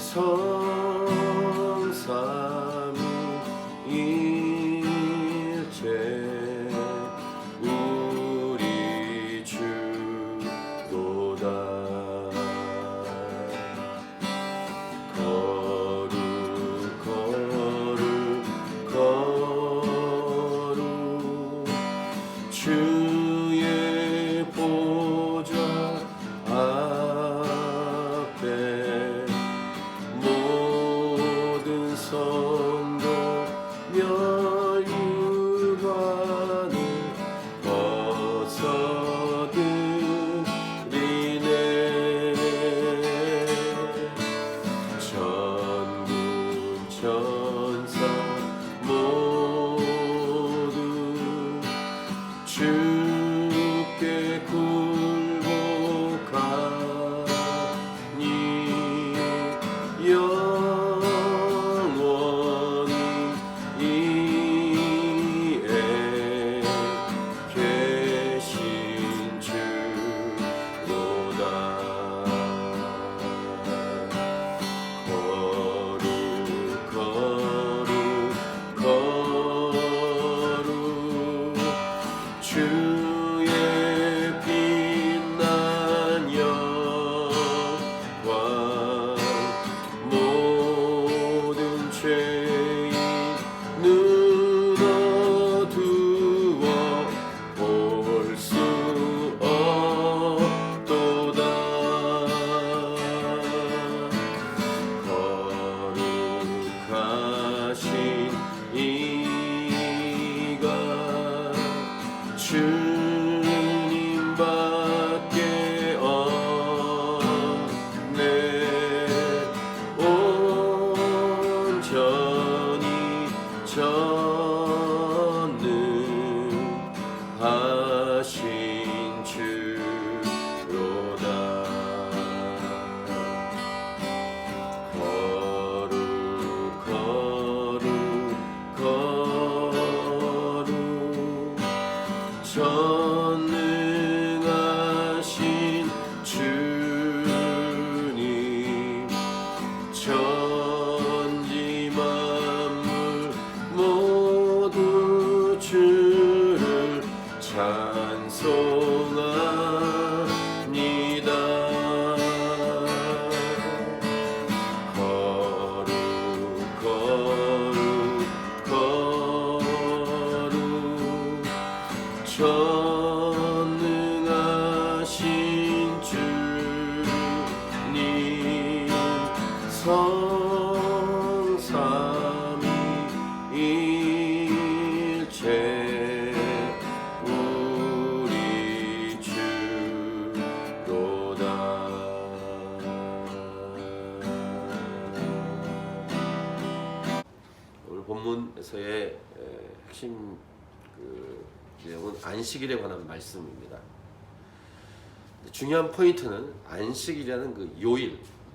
성삼위일체 우리 주로다. 거룩 거룩 거룩 주의 보좌 앞에 모든 성도 멸류관을 벗어드리네. 천군 천사 모두 주께 굴복하니 영원히 이에 계신 주로다. 거룩 거룩 거룩 주의 빛난 영광 모든 죄인 눈 어두워 볼 수 없도다. 거룩하신 이가 주님밖에 없네. 온전히 전능하신 주로다. 거룩 거룩 거룩 전능하신 주님, 천지 만물 모두 주를 찬송합니다. 거룩 거룩 거룩 전능하신 주님, 성삼위일체 우리 주로다. 오늘 본문에서의 핵심 내용은 안식일에 관한 말씀입니다. 중요한 포인트는 안식일이라는 그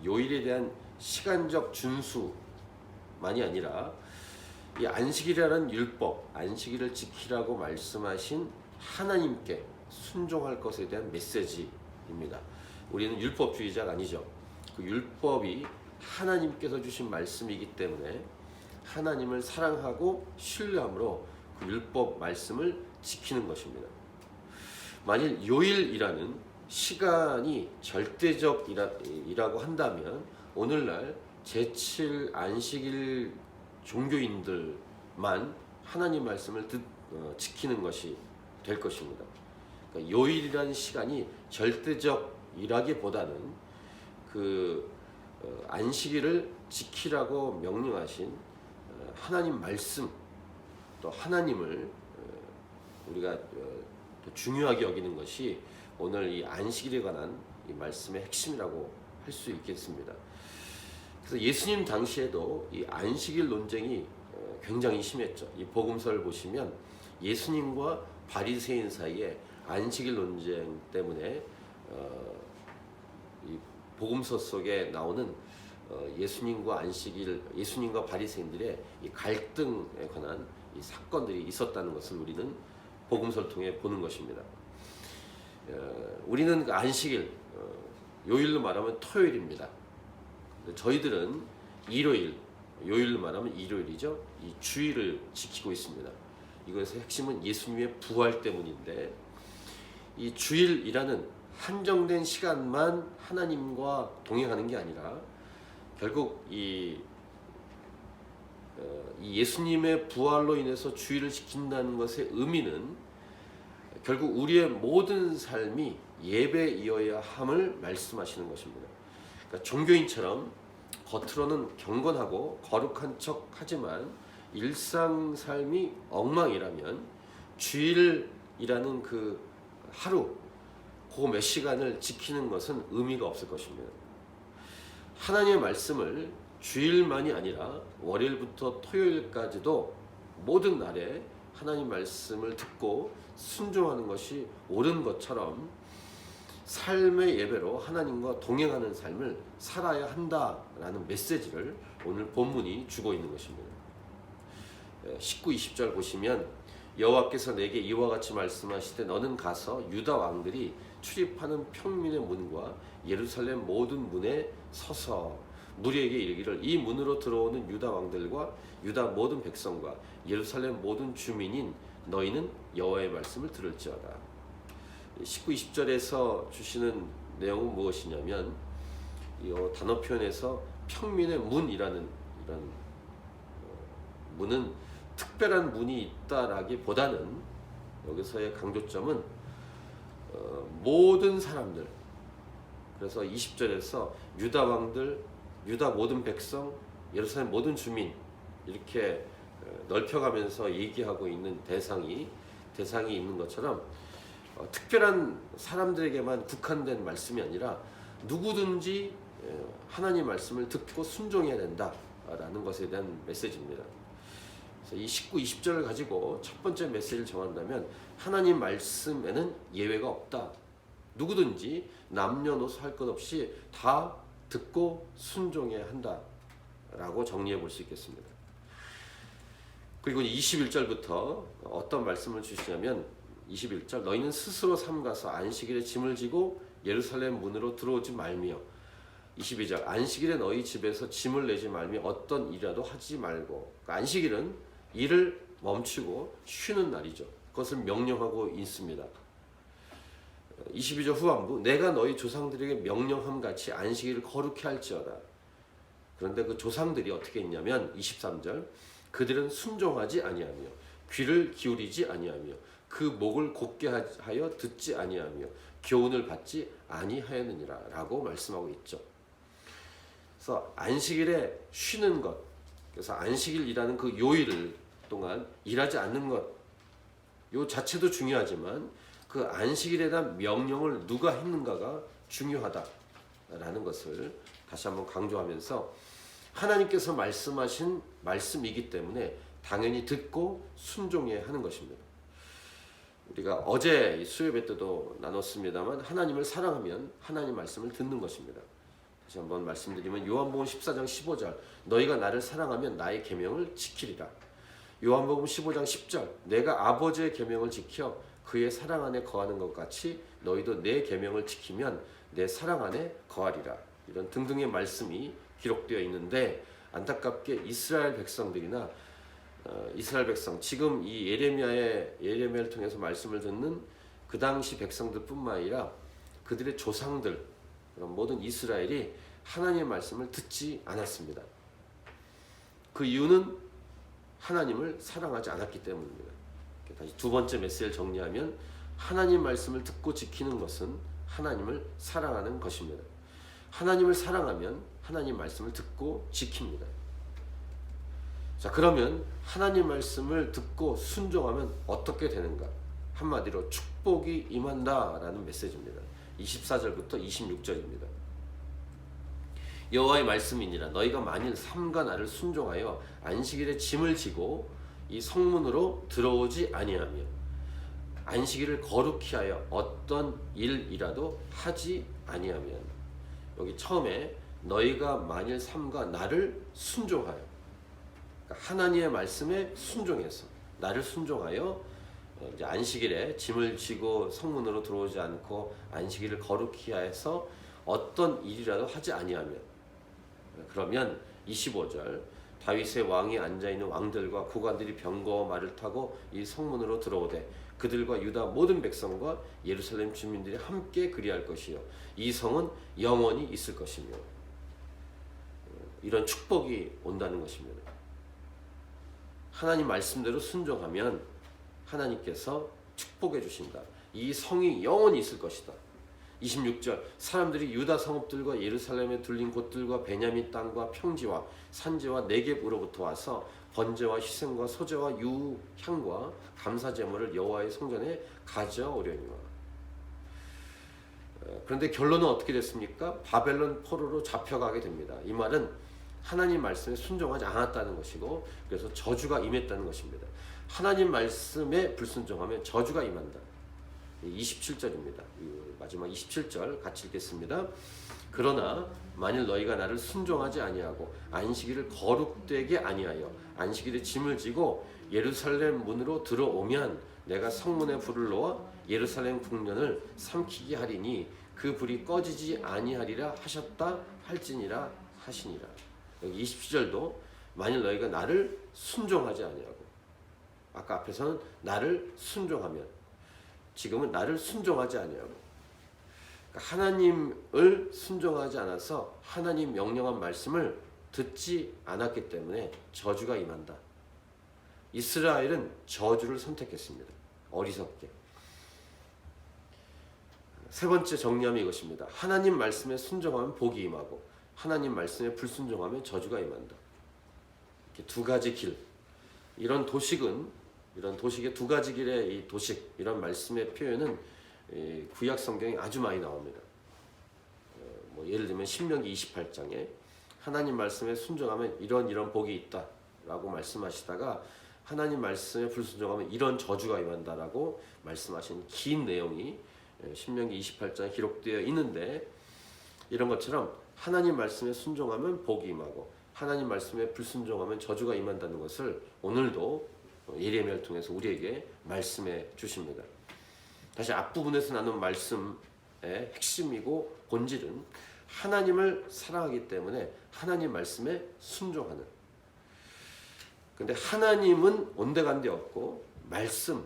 요일에 대한 시간적 준수만이 아니라 이 안식일이라는 율법, 안식일을 지키라고 말씀하신 하나님께 순종할 것에 대한 메시지입니다. 우리는 율법주의자가 아니죠. 그 율법이 하나님께서 주신 말씀이기 때문에 하나님을 사랑하고 신뢰함으로 그 율법 말씀을 지키는 것입니다. 만일 요일이라는 시간이 절대적이라고 한다면 오늘날 제7 안식일 종교인들만 하나님 말씀을 지키는 것이 될 것입니다. 그러니까 요일이라는 시간이 절대적이라기보다는 그 안식일을 지키라고 명령하신 하나님 말씀, 또 하나님을 우리가 또 중요하게 여기는 것이 오늘 이 안식일에 관한 이 말씀의 핵심이라고 할 수 있겠습니다. 그래서 예수님 당시에도 이 안식일 논쟁이 굉장히 심했죠. 이 복음서를 보시면 예수님과 바리새인 사이에 안식일 논쟁 때문에 이 복음서 속에 나오는 예수님과 바리새인들의 이 갈등에 관한 이 사건들이 있었다는 것을 우리는 복음서를 통해 보는 것입니다. 우리는 그 안식일, 요일로 말하면 토요일입니다. 저희들은 일요일, 요일로 말하면 일요일이죠. 이 주일을 지키고 있습니다. 이것의 핵심은 예수님의 부활 때문인데, 이 주일이라는 한정된 시간만 하나님과 동행하는 게 아니라 결국 이 예수님의 부활로 인해서 주일을 지킨다는 것의 의미는 결국 우리의 모든 삶이 예배이어야 함을 말씀하시는 것입니다. 그러니까 종교인처럼 겉으로는 경건하고 거룩한 척 하지만 일상 삶이 엉망이라면 주일이라는 그 하루, 그 몇 시간을 지키는 것은 의미가 없을 것입니다. 하나님의 말씀을 주일만이 아니라 월요일부터 토요일까지도 모든 날에 하나님 말씀을 듣고 순종하는 것이 옳은 것처럼 삶의 예배로 하나님과 동행하는 삶을 살아야 한다라는 메시지를 오늘 본문이 주고 있는 것입니다. 19, 20절 보시면 여호와께서 내게 이와 같이 말씀하시되 너는 가서 유다 왕들이 출입하는 평민의 문과 예루살렘 모든 문에 서서 무리에게 이르기를 이 문으로 들어오는 유다 왕들과 유다 모든 백성과 예루살렘 모든 주민인 너희는 여호와의 말씀을 들을지어다. 19, 20절에서 주시는 내용은 무엇이냐면 이 단어 표현에서 평민의 문이라는 이런 문은 특별한 문이 있다라기보다는 여기서의 강조점은 모든 사람들, 그래서 20절에서 유다 왕들, 유다 모든 백성, 예루살렘 모든 주민 이렇게 넓혀가면서 얘기하고 있는 대상이 있는 것처럼 특별한 사람들에게만 국한된 말씀이 아니라 누구든지 하나님 말씀을 듣고 순종해야 된다라는 것에 대한 메시지입니다. 그래서 이 19, 20절을 가지고 첫 번째 메시지를 정한다면 하나님 말씀에는 예외가 없다. 누구든지 남녀노소 할 것 없이 다 듣고 순종해야 한다라고 정리해 볼 수 있겠습니다. 그리고 21절부터 어떤 말씀을 주시냐면 21절 너희는 스스로 삼가서 안식일에 짐을 지고 예루살렘 문으로 들어오지 말며 22절 안식일에 너희 집에서 짐을 내지 말며 어떤 일이라도 하지 말고 그러니까 안식일은 일을 멈추고 쉬는 날이죠. 그것을 명령하고 있습니다. 22절 후반부 내가 너희 조상들에게 명령함 같이 안식일을 거룩히 할지어다. 그런데 그 조상들이 어떻게 했냐면 23절 그들은 순종하지 아니하며 귀를 기울이지 아니하며 그 목을 곧게 하여 듣지 아니하며 교훈을 받지 아니하였느니라 라고 말씀하고 있죠. 그래서 안식일에 쉬는 것, 그래서 안식일이라는 그 요일 동안 일하지 않는 것, 요 자체도 중요하지만 그 안식일에 대한 명령을 누가 했는가가 중요하다라는 것을 다시 한번 강조하면서 하나님께서 말씀하신 말씀이기 때문에 당연히 듣고 순종해야 하는 것입니다. 우리가 어제 수요예배 때도 나눴습니다만 하나님을 사랑하면 하나님 말씀을 듣는 것입니다. 다시 한번 말씀드리면 요한복음 14장 15절 너희가 나를 사랑하면 나의 계명을 지키리라. 요한복음 15장 10절 내가 아버지의 계명을 지켜 그의 사랑 안에 거하는 것 같이 너희도 내 계명을 지키면 내 사랑 안에 거하리라. 이런 등등의 말씀이 기록되어 있는데 안타깝게 이스라엘 백성들이나 이스라엘 백성 지금 이 예레미야를 통해서 말씀을 듣는 그 당시 백성들뿐만 아니라 그들의 조상들 모든 이스라엘이 하나님의 말씀을 듣지 않았습니다. 그 이유는 하나님을 사랑하지 않았기 때문입니다. 다시 두 번째 메시지를 정리하면 하나님 말씀을 듣고 지키는 것은 하나님을 사랑하는 것입니다. 하나님을 사랑하면 하나님 말씀을 듣고 지킵니다. 자, 그러면 하나님 말씀을 듣고 순종하면 어떻게 되는가? 한마디로 축복이 임한다라는 메시지입니다. 24절부터 26절입니다. 여호와의 말씀이니라 너희가 만일 삼가 나를 순종하여 안식일에 짐을 지고 이 성문으로 들어오지 아니하며 안식일을 거룩히 하여 어떤 일이라도 하지 아니하면 여기 처음에 너희가 만일 삼가 나를 순종하여 그러니까 하나님의 말씀에 순종해서 나를 순종하여 이제 안식일에 짐을 지고 성문으로 들어오지 않고 안식일을 거룩히 해서 어떤 일이라도 하지 아니하면 그러면 25절 다윗의 왕이 앉아있는 왕들과 구관들이 병거와 말을 타고 이 성문으로 들어오되 그들과 유다 모든 백성과 예루살렘 주민들이 함께 그리할 것이요 이 성은 영원히 있을 것이며 이런 축복이 온다는 것입니다. 하나님 말씀대로 순종하면 하나님께서 축복해 주신다. 이 성이 영원히 있을 것이다. 26절 사람들이 유다 성읍들과 예루살렘에 둘린 곳들과 베냐민 땅과 평지와 산지와 네겝으로부터 와서 번제와 희생과 소제와 유향과 감사 제물을 여호와의 성전에 가져오려니와. 그런데 결론은 어떻게 됐습니까? 바벨론 포로로 잡혀가게 됩니다. 이 말은 하나님 말씀에 순종하지 않았다는 것이고 그래서 저주가 임했다는 것입니다. 하나님 말씀에 불순종하면 저주가 임한다. 27절입니다. 마지막 27절 같이 읽겠습니다. 그러나 만일 너희가 나를 순종하지 아니하고 안식일을 거룩되게 아니하여 안식일에 짐을 지고 예루살렘 문으로 들어오면 내가 성문에 불을 놓아 예루살렘 궁전을 삼키게 하리니 그 불이 꺼지지 아니하리라 하셨다 할지니라 하시니라. 여기 27절도 만일 너희가 나를 순종하지 아니하고 아까 앞에서는 나를 순종하면 지금은 나를 순종하지 아니하고 하나님을 순종하지 않아서 하나님 명령한 말씀을 듣지 않았기 때문에 저주가 임한다. 이스라엘은 저주를 선택했습니다. 어리석게. 세 번째 정리하면 이것입니다. 하나님 말씀에 순종하면 복이 임하고 하나님 말씀에 불순종하면 저주가 임한다. 이렇게 두 가지 길. 이런 도식의 두 가지 길의 이 도식 이런 말씀의 표현은 구약 성경에 아주 많이 나옵니다. 예를 들면 신명기 28장에 하나님 말씀에 순종하면 이런 복이 있다라고 말씀하시다가 하나님 말씀에 불순종하면 이런 저주가 임한다라고 말씀하신 긴 내용이 신명기 28장에 기록되어 있는데 이런 것처럼 하나님 말씀에 순종하면 복이 임하고 하나님 말씀에 불순종하면 저주가 임한다는 것을 오늘도 예레미야를 통해서 우리에게 말씀해 주십니다. 다시 앞부분에서 나눈 말씀의 핵심이고 본질은 하나님을 사랑하기 때문에 하나님 말씀에 순종하는. 근데 하나님은 온데간데 없고 말씀,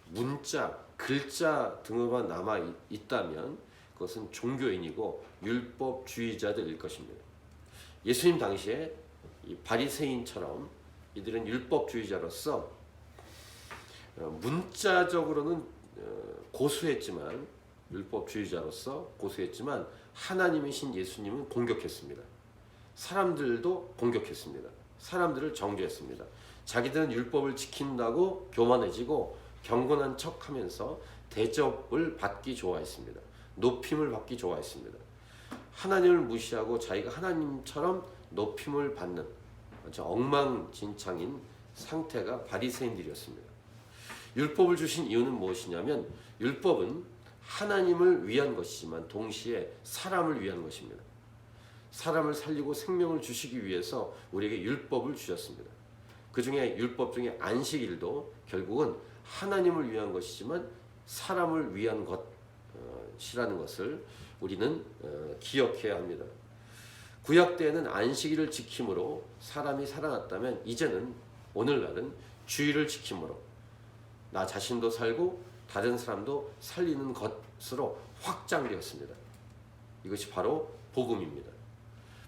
문자, 글자 등으로만 남아 있다면 그것은 종교인이고 율법주의자들일 것입니다. 예수님 당시에 이 바리새인처럼 이들은 율법주의자로서 문자적으로는 고수했지만 율법주의자로서 고수했지만 하나님이신 예수님은 공격했습니다. 사람들도 공격했습니다. 사람들을 정죄했습니다. 자기들은 율법을 지킨다고 교만해지고 경건한 척하면서 대접을 받기 좋아했습니다. 높임을 받기 좋아했습니다. 하나님을 무시하고 자기가 하나님처럼 높임을 받는 엉망진창인 상태가 바리새인들이었습니다. 율법을 주신 이유는 무엇이냐면 율법은 하나님을 위한 것이지만 동시에 사람을 위한 것입니다. 사람을 살리고 생명을 주시기 위해서 우리에게 율법을 주셨습니다. 그 중에 율법 중에 안식일도 결국은 하나님을 위한 것이지만 사람을 위한 것이라는 것을 우리는 기억해야 합니다. 구약 때에는 안식일을 지킴으로 사람이 살아났다면 이제는 오늘날은 주일을 지킴으로 나 자신도 살고 다른 사람도 살리는 것으로 확장되었습니다. 이것이 바로 복음입니다.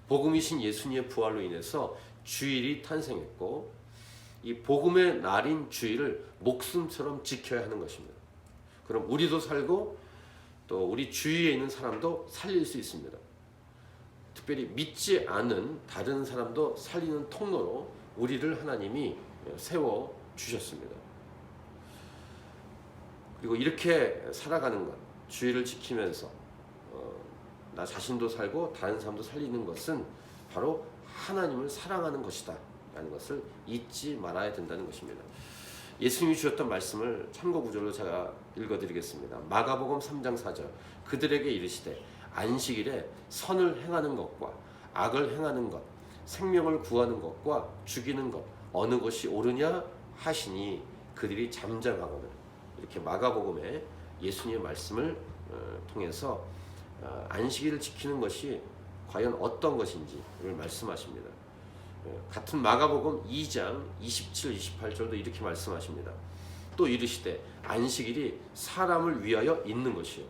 복음이신 예수님의 부활로 인해서 주일이 탄생했고 이 복음의 날인 주일을 목숨처럼 지켜야 하는 것입니다. 그럼 우리도 살고 또 우리 주위에 있는 사람도 살릴 수 있습니다. 특별히 믿지 않은 다른 사람도 살리는 통로로 우리를 하나님이 세워 주셨습니다. 그리고 이렇게 살아가는 것, 주의를 지키면서 나 자신도 살고 다른 사람도 살리는 것은 바로 하나님을 사랑하는 것이다 라는 것을 잊지 말아야 된다는 것입니다. 예수님이 주셨던 말씀을 참고 구절로 제가 읽어드리겠습니다. 마가복음 3장 4절 그들에게 이르시되 안식일에 선을 행하는 것과 악을 행하는 것 생명을 구하는 것과 죽이는 것 어느 것이 옳으냐 하시니 그들이 잠잠하거늘. 이렇게 마가복음에 예수님의 말씀을 통해서 안식일을 지키는 것이 과연 어떤 것인지를 말씀하십니다. 같은 마가복음 2장 27, 28절도 이렇게 말씀하십니다. 또 이르시되 안식일이 사람을 위하여 있는 것이요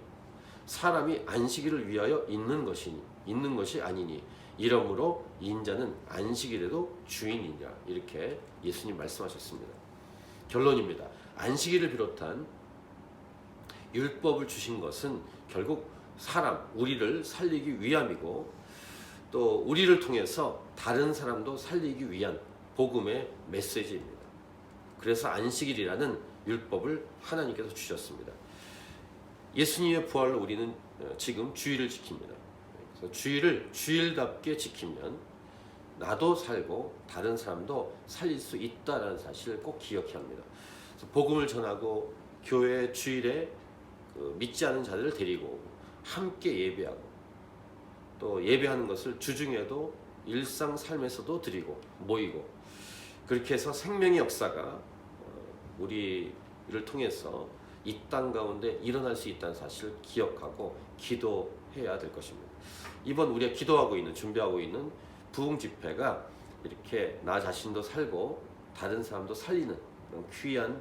사람이 안식일을 위하여 있는 것이 아니니 이러므로 인자는 안식일에도 주인이니라. 이렇게 예수님 말씀하셨습니다. 결론입니다. 안식일을 비롯한 율법을 주신 것은 결국 사람, 우리를 살리기 위함이고 또 우리를 통해서 다른 사람도 살리기 위한 복음의 메시지입니다. 그래서 안식일이라는 율법을 하나님께서 주셨습니다. 예수님의 부활로 우리는 지금 주일을 지킵니다. 그래서 주일을 주일답게 지키면 나도 살고 다른 사람도 살릴 수 있다는 사실을 꼭 기억해야 합니다. 그래서 복음을 전하고 교회 주일에 믿지 않은 자들을 데리고 함께 예배하고 또 예배하는 것을 주중에도 일상 삶에서도 드리고 모이고 그렇게 해서 생명의 역사가 우리를 통해서 이 땅 가운데 일어날 수 있다는 사실을 기억하고 기도해야 될 것입니다. 이번 우리가 기도하고 있는 준비하고 있는 부흥 집회가 이렇게 나 자신도 살고 다른 사람도 살리는 그런 귀한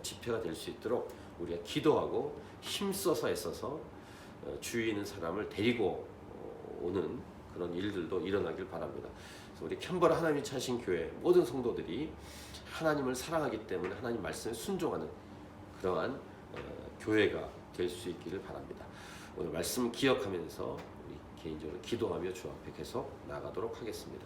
집회가 될 수 있도록 우리가 기도하고 힘써서 애써서 주위에 있는 사람을 데리고 오는 그런 일들도 일어나길 바랍니다. 그래서 우리 캔버라 하나님이 찾으신 교회 모든 성도들이 하나님을 사랑하기 때문에 하나님 말씀에 순종하는 그러한 교회가 될 수 있기를 바랍니다. 오늘 말씀 기억하면서 우리 개인적으로 기도하며 주 앞에 계속 나가도록 하겠습니다.